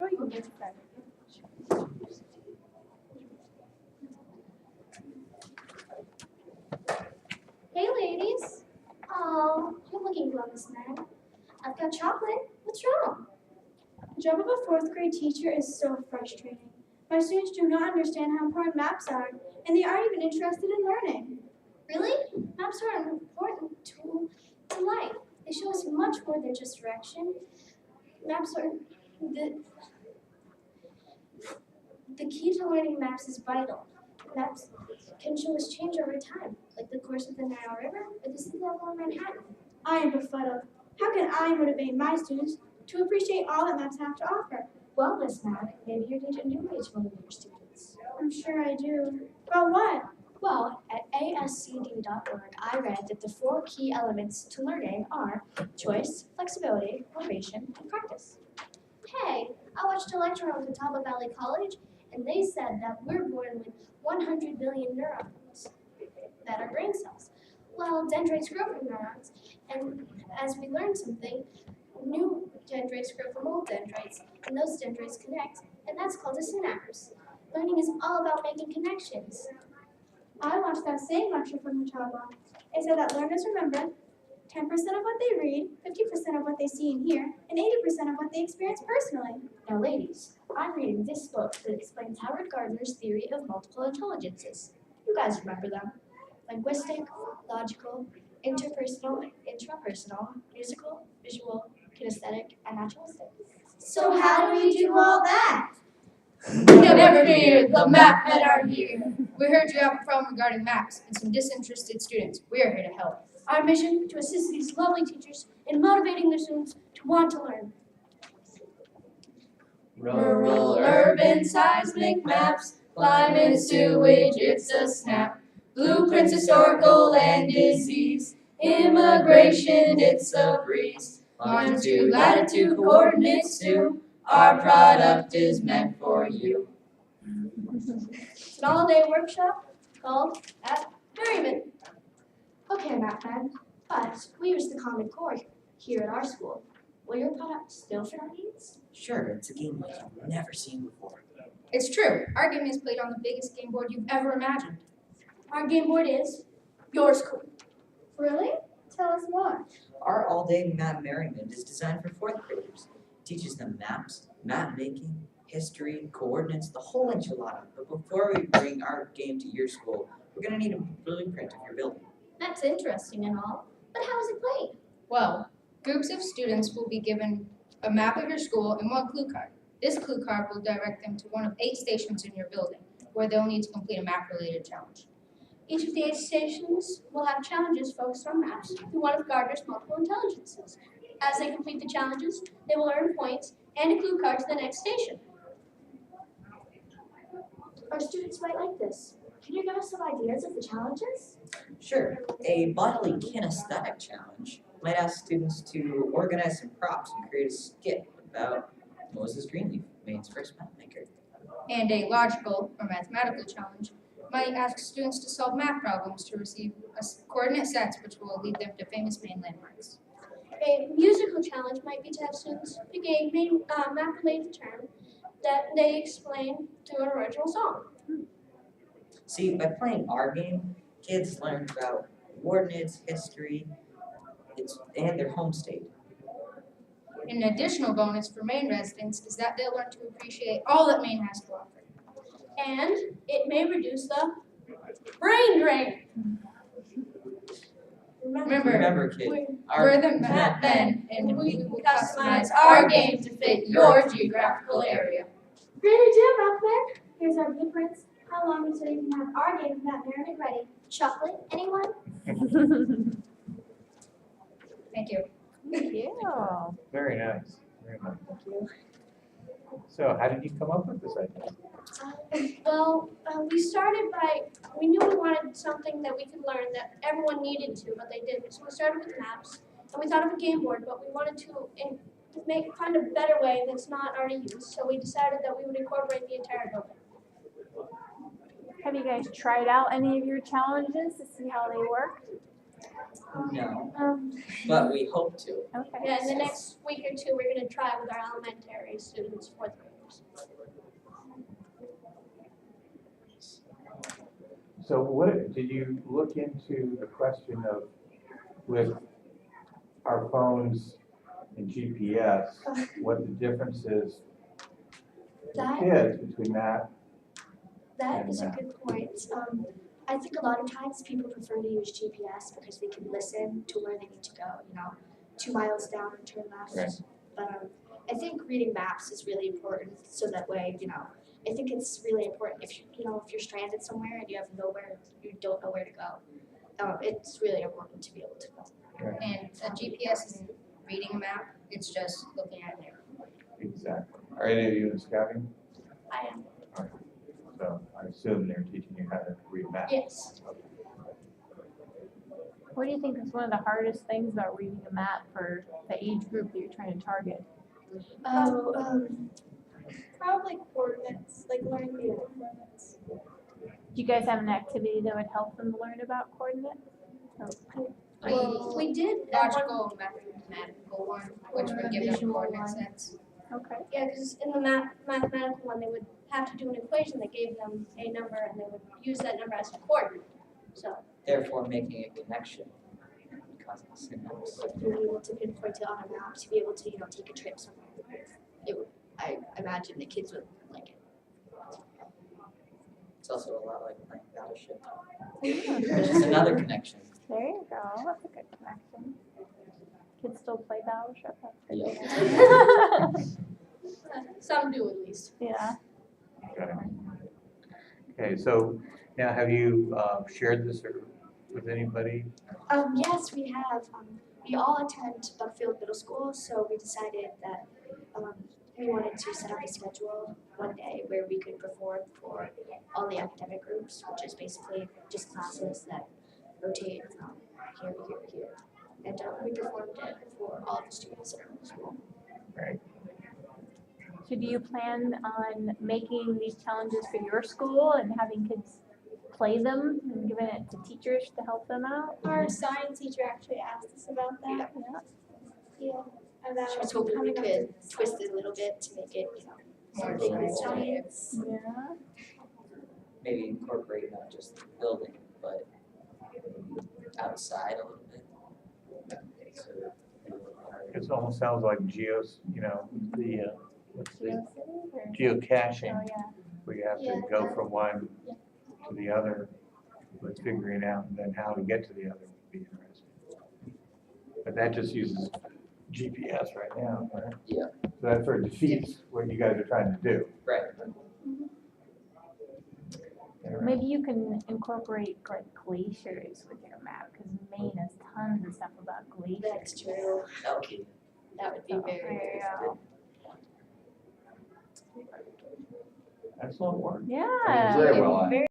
Or you can get to bed. Hey, ladies. Oh, you're looking glum this man. I've got chocolate. What's wrong? The job of a fourth grade teacher is so frustrating. My students do not understand how important maps are, and they aren't even interested in learning. Really? Maps are an important tool to life. They show us much more than just direction. Maps are the key to learning maps is vital. Maps can show us change over time, like the course of the Nile River or the sea level of Manhattan. I am befuddled. How can I motivate my students to appreciate all that maps have to offer? Well, Miss Mac, maybe you need a new way to motivate your students. I'm sure I do. But what? Well, at ascd.org, I read that the 4 key elements to learning are choice, flexibility, motivation, and practice. Hey, I watched a lecture on Catawba Valley College, and they said that we're born with 100 billion neurons that are brain cells. Well, dendrites grow from neurons, and as we learn something, new dendrites grow from old dendrites, and those dendrites connect, and that's called a synapse. Learning is all about making connections. I watched that same lecture from Catawba. It said that learners remember 10% of what they read, 50% of what they see and hear, and 80% of what they experience personally. Now, ladies, I'm reading this book that explains Howard Gardner's theory of multiple intelligences. You guys remember them. Linguistic, logical, interpersonal, intrapersonal, musical, visual, kinesthetic, and naturalistic. So how do we do all that? Never fear, the map men are here. We heard you have a problem regarding maps and some disinterested students. We are here to help. Our mission to assist these lovely teachers in motivating their students to want to learn. Rural, urban, seismic maps, climate, sewage, it's a snap. Blueprints, historical, and disease. Immigration, it's a breeze. Longitude, latitude, coordinates too. Our product is meant for you. It's an all-day workshop called at Merriman. Okay, Matt Fed, but we use the Common Core here at our school. Will your product still fit our needs? Sure, it's a game like you've never seen before. It's true. Our game is played on the biggest game board you've ever imagined. Our game board is your school. Really? Tell us more. Our all-day map merriment is designed for fourth graders. It teaches them maps, map making, history, coordinates, the whole enchilada. But before we bring our game to your school, we're going to need a blueprint of your building. That's interesting and all, but how is it played? Well, groups of students will be given a map of your school and 1 clue card. This clue card will direct them to one of 8 stations in your building, where they'll need to complete a map-related challenge. Each of the 8 stations will have challenges focused on maps through one of Gardner's multiple intelligences. As they complete the challenges, they will earn points and a clue card to the next station. Our students might like this. Can you give us some ideas of the challenges? Sure, a bodily kinesthetic challenge might ask students to organize some props and create a skit about Moses Greenleaf, Maine's first map maker. And a logical or mathematical challenge might ask students to solve math problems to receive coordinate sets which will lead them to famous Maine landmarks. A musical challenge might be to have students pick a map-related term that they explain through an original song. See, by playing our game, kids learn about coordinates, history, and their home state. An additional bonus for Maine residents is that they'll learn to appreciate all that Maine has to offer. And it may reduce the brain drain. Remember, kid, We're the map men, and we will customize our game to fit your geographical area. Great idea, Buckfield. Here's our blueprints. How long until you can have our game of map merriment ready? Chocolate, anyone? Thank you. Thank you. Very nice. Very nice. So, how did you come up with this idea? We started we knew we wanted something that we could learn that everyone needed to, but they didn't. So we started with maps, and we thought of a game board, but we wanted to find a better way that's not already used. So we decided that we would incorporate the entire building. Have you guys tried out any of your challenges to see how they work? No, but we hope to. Okay. Yeah, in the next week or two, we're going to try with our elementary students, 4th grade. So what, did you look into the question of, with our phones and GPS, what the difference is for That- kids between that? That is a good point. I think a lot of times people prefer to use GPS because they can listen to where they need to go, 2 miles down and turn left. Right. But I think reading maps is really important so that way, I think it's really important if if you're stranded somewhere and you don't know where to go. It's really important to be able to go. And a GPS isn't reading a map, it's just looking at it. Exactly. Are any of you in scouting? I am. Okay. So I assume they're teaching you how to read maps. Yes. What do you think is one of the hardest things about reading a map for the age group that you're trying to target? Probably coordinates, like learning the coordinates. Do you guys have an activity that would help them learn about coordinates? We did that one. Logical, mathematical one, which would give them Visual coordinate one. sets. Okay. Yeah, because in the mathematical one, they would have to do an equation that gave them a number, and they would use that number as a coordinate. So Therefore making a connection, causing synapse. To be able to pinpoint it on a map, to be able to take a trip somewhere. I imagine the kids would like it. It's also a lot like playing Battleship. Which is another connection. There you go. That's a good connection. Kids still play Battleship. That's good. some do at least. Yeah. Okay. Okay, so now have you shared this with anybody? Yes, we have. We all attend Buckfield Middle School, so we decided that we wanted to set up a schedule one day where we could perform for all the academic groups, which is basically just classes that rotate from here to here to here. And we performed it for all the students in our middle school. Right. So do you plan on making these challenges for your school and having kids play them and giving it to teachers to help them out? Our science teacher actually asked us about that. Yeah. Yeah. About So I was hoping we coming up could with twist it a little bit to make it, More something with science. science. Yeah. Maybe incorporate not just the building, but outside a little bit. So, It almost sounds like the, what's the, GeoCities or- geocaching, Oh, yeah. where you have to Yeah. go from one to the other, but figuring out then how to get to the other would be interesting. But that just uses GPS right now, right? Yeah. So that sort of defeats what you guys are trying to do. Right. Maybe you can incorporate like glaciers with your map, because Maine has tons of stuff about glaciers. That's true. Okay. That would be So, very, there very you good. go. Excellent work. Yeah. Very well. Very